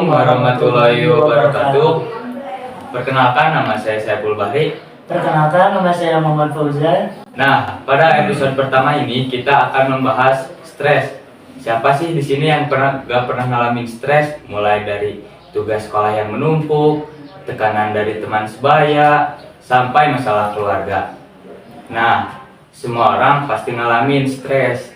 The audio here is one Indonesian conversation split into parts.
warahmatullahi wabarakatuh. Perkenalkan, nama saya Saiful Bahri. Perkenalkan, nama saya Muhammad Fauzan. Nah, pada episode pertama ini kita akan membahas stres. Siapa sih di sini yang gak pernah ngalamin stres? Mulai dari tugas sekolah yang menumpuk, tekanan dari teman sebaya, sampai masalah keluarga. Nah, semua orang pasti ngalamin stres.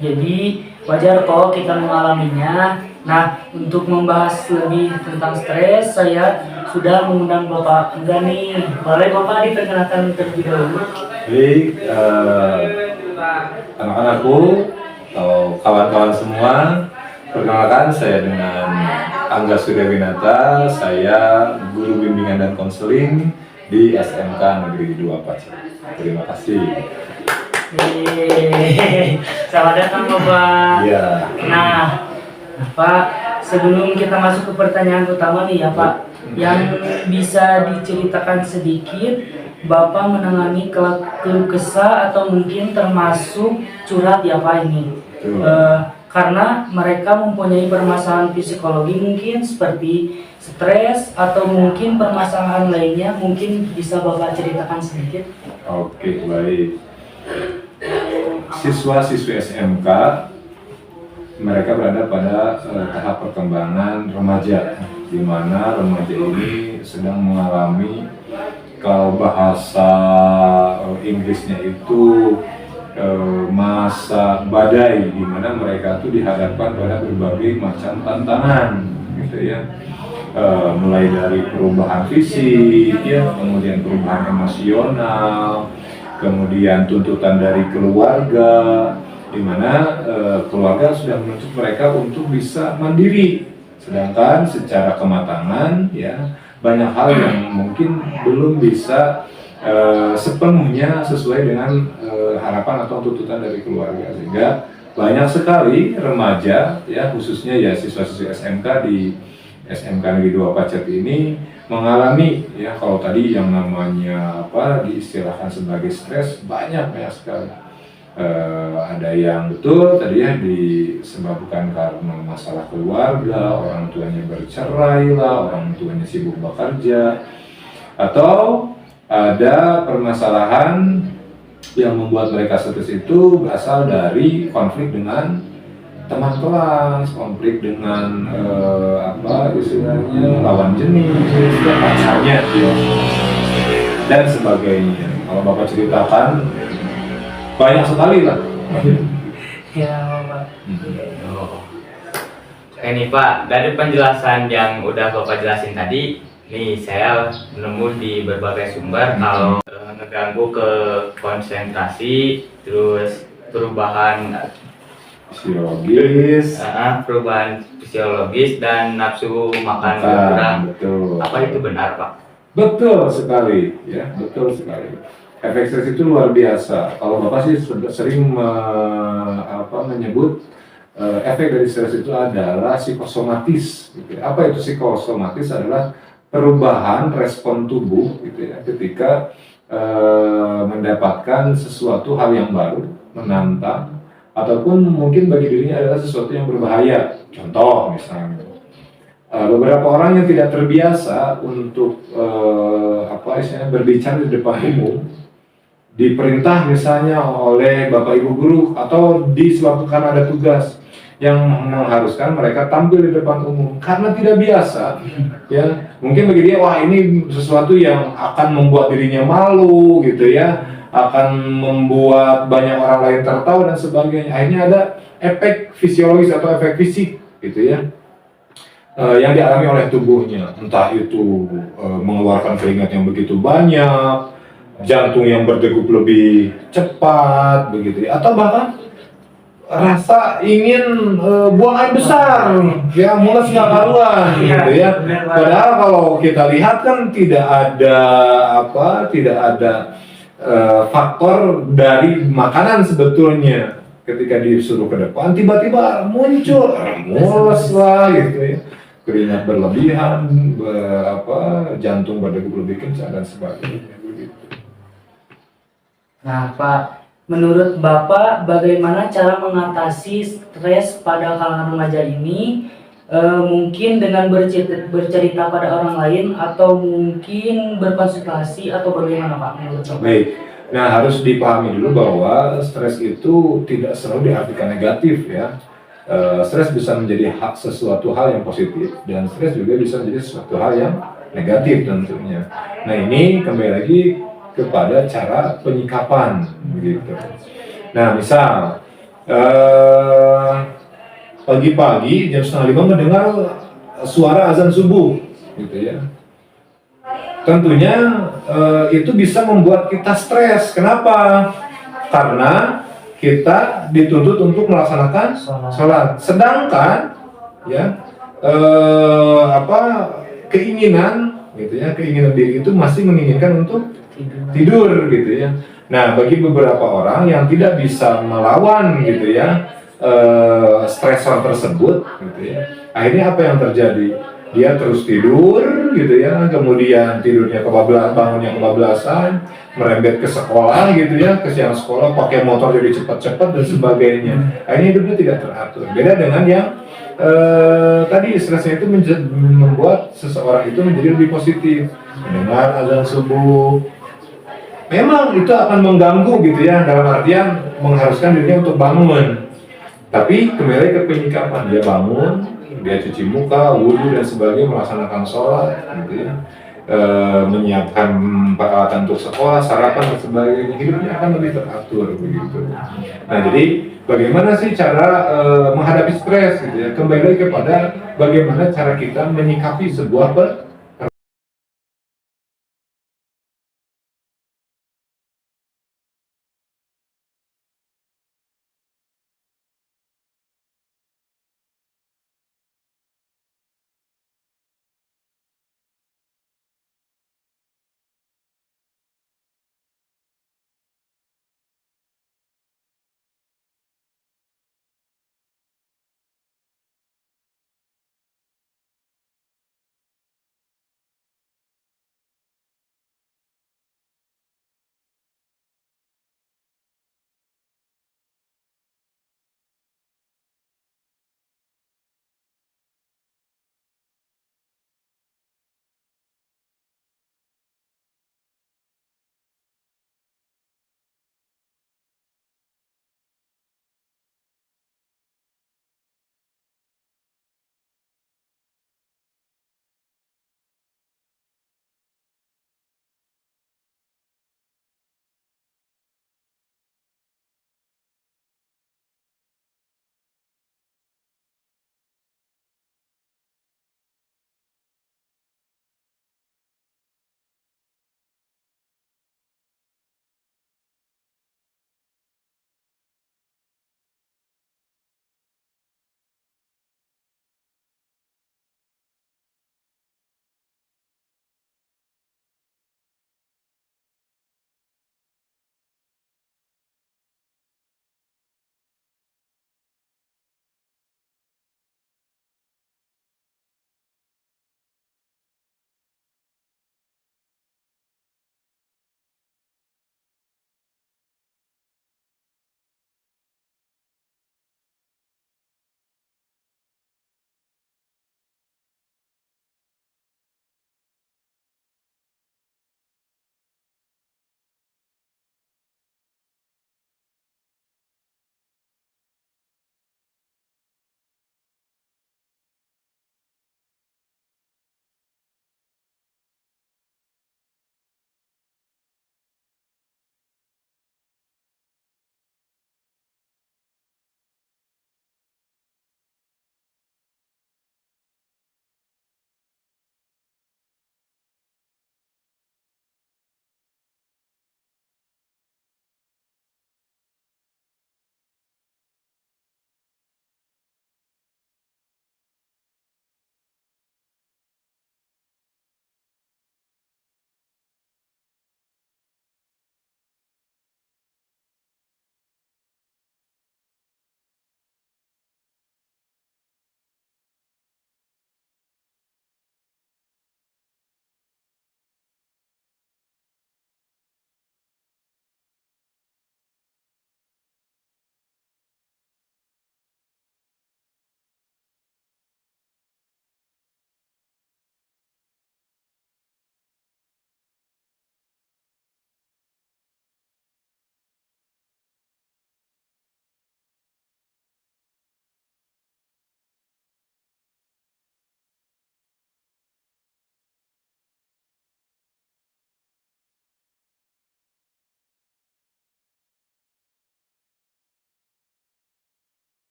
Jadi wajar kok kita mengalaminya. Nah, untuk membahas lebih tentang stres, saya sudah mengundang Bapak Engga nih. Boleh Bapak diperkenalkan terlebih dahulu? Baik, anak-anakku atau kawan-kawan semua, perkenalkan saya dengan Angga Suryawinata. Saya guru bimbingan dan konseling di SMK Negeri 2 Pacet. Terima kasih. Selamat datang Bapak. Iya. Nah, Pak, sebelum kita masuk ke pertanyaan utama nih ya Pak, yang bisa diceritakan sedikit, Bapak menangani keluh kesah atau mungkin termasuk curhat ya Pak ini, karena mereka mempunyai permasalahan psikologi mungkin seperti stres atau mungkin permasalahan lainnya, mungkin bisa Bapak ceritakan sedikit. Oke, baik. Siswa-siswi SMK mereka berada pada tahap perkembangan remaja, di mana remaja ini sedang mengalami, kalau bahasa Inggrisnya itu masa badai, di mana mereka itu dihadapkan pada berbagai macam tantangan, gitu ya. Mulai dari perubahan fisik, ya, kemudian perubahan emosional, kemudian tuntutan dari keluarga, di mana keluarga sudah menuntut mereka untuk bisa mandiri, sedangkan secara kematangan ya banyak hal yang mungkin belum bisa sepenuhnya sesuai dengan harapan atau tuntutan dari keluarga, sehingga banyak sekali remaja ya, khususnya ya siswa-siswi SMK di SMK Negeri 2 Pacet ini mengalami ya, kalau tadi yang namanya diistilahkan sebagai stres banyak sekali. Ada yang betul tadi ya disebabkan karena masalah keluarga, orang tuanya bercerai lah, orang tuanya sibuk bekerja, atau ada permasalahan yang membuat mereka stres itu berasal dari konflik dengan teman kelas, konflik dengan istilahnya lawan jenis, pacarnya dan sebagainya. Kalau Bapak ceritakan banyak sekali lah. Ya Bapak. Ini Pak, dari penjelasan yang udah Bapak jelasin tadi, nih saya menemu di berbagai sumber kalau ngeganggu ke konsentrasi, terus perubahan fisiologis dan nafsu makan berkurang. Betul. Apa itu benar Pak? Betul sekali, ya, betul sekali. Efek stres itu luar biasa. Kalau Bapak sih sering menyebut efek dari stres itu adalah psikosomatis. Gitu. Apa itu psikosomatis? Adalah perubahan respon tubuh, gitu ya, ketika mendapatkan sesuatu hal yang baru, menantang, ataupun mungkin bagi dirinya adalah sesuatu yang berbahaya. Contoh misalnya, beberapa orang yang tidak terbiasa untuk berbicara di depan umum, diperintah misalnya oleh bapak ibu guru atau disebabkan ada tugas yang mengharuskan mereka tampil di depan umum karena tidak biasa, ya mungkin bagi dia wah ini sesuatu yang akan membuat dirinya malu, gitu ya, akan membuat banyak orang lain tertawa dan sebagainya. Akhirnya ada efek fisiologis atau efek fisik, gitu ya, yang dialami oleh tubuhnya, entah itu mengeluarkan keringat yang begitu banyak, jantung yang berdegup lebih cepat, begitu ya, atau bahkan rasa ingin buang air besar, ya, mules nggak karuan, gitu ya. Padahal kalau kita lihat kan tidak ada faktor dari makanan sebetulnya. Ketika disuruh ke depan, tiba-tiba muncul mules lah, gitu ya, keringat berlebihan, jantung berdegup lebih kencang dan sebagainya, begitu. Nah Pak, menurut Bapak bagaimana cara mengatasi stres pada kalangan remaja ini? mungkin dengan bercerita pada orang lain atau mungkin berkonsultasi atau bagaimana Pak menurut Bapak? Baik. Nah, harus dipahami dulu bahwa stres itu tidak selalu diartikan negatif ya. Stres bisa menjadi sesuatu hal yang positif dan stres juga bisa menjadi sesuatu hal yang negatif tentunya. Nah, ini kembali lagi kepada cara penyikapan begitu. Nah, misal pagi-pagi jam 4:30 mendengar suara azan subuh gitu ya. Tentunya itu bisa membuat kita stres. Kenapa? Karena kita dituntut untuk melaksanakan sholat. Sedangkan ya keinginan gitu ya, keinginan diri itu masih menginginkan untuk tidur gitu ya. Nah, bagi beberapa orang yang tidak bisa melawan gitu ya stresor tersebut gitu ya, akhirnya apa yang terjadi? Dia terus tidur gitu ya, kemudian tidurnya kebablasan, bangunnya kebablasan, merembet ke sekolah gitu ya, ke siang sekolah, pakai motor jadi cepat-cepat dan sebagainya. Akhirnya hidupnya tidak teratur. Beda dengan yang tadi stresnya itu membuat seseorang itu menjadi lebih positif, mendengar azan subuh. Memang itu akan mengganggu gitu ya, dalam artian mengharuskan dirinya untuk bangun. Tapi kembali ke penyikapan, dia bangun, dia cuci muka, wudhu dan sebagainya, melaksanakan sholat, gitu ya, menyiapkan peralatan untuk sekolah, sarapan dan sebagainya, hidupnya akan lebih teratur begitu. Nah, jadi bagaimana sih cara menghadapi stres, gitu ya? Kembali kepada bagaimana cara kita menyikapi sebuah